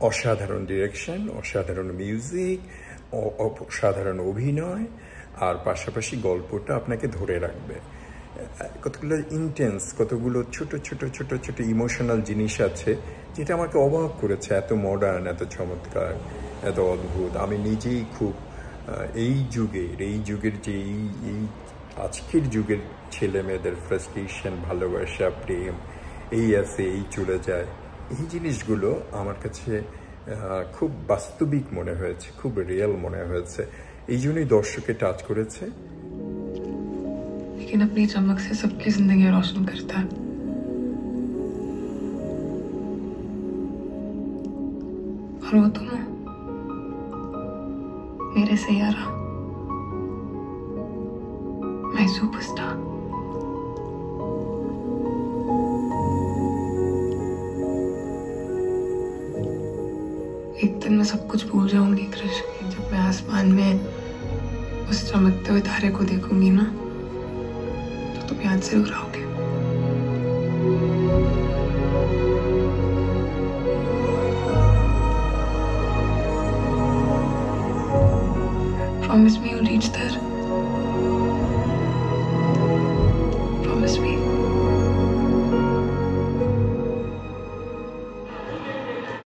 অসাধারণ ডিরেকশন, অসাধারণ মিউজিক, অসাধারণ অভিনয়, আর পাশাপাশি গল্পটা আপনাকে ধরে রাখবে। কতগুলো ইন্টেন্স, কতগুলো ছোট ছোট ছোট ছোট ইমোশনাল জিনিস আছে যেটা আমাকে অবাক করেছে। এত মডার্ন, এত চমৎকার, এত অদ্ভুত। আমি নিজেই খুব এই যুগের যে এই আজকের যুগের ছেলে মেয়েদের ফ্রাস্ট্রেশন, ভালোবাসা, প্রেম, এই আছে এই চলে যায়, এই জিনিসগুলো আমার কাছে খুব বাস্তবিক মনে হয়েছে, খুব রিয়েল মনে হয়েছে। এই জন্যই দর্শকে টাচ করেছে। लेकिन अपनी चमक से सबकी जिंदगी रोशन करता है। और वो तुम हो, मेरे सैयारा, मैं सुपरस्टार। एक दिन मैं सब कुछ भूल जाऊंगी कृष, जब मैं आसमान में उस चमकते हुए तारे को देखूंगी ना, तो तुम याद जरूर आओगे। Promise me you'll reach there.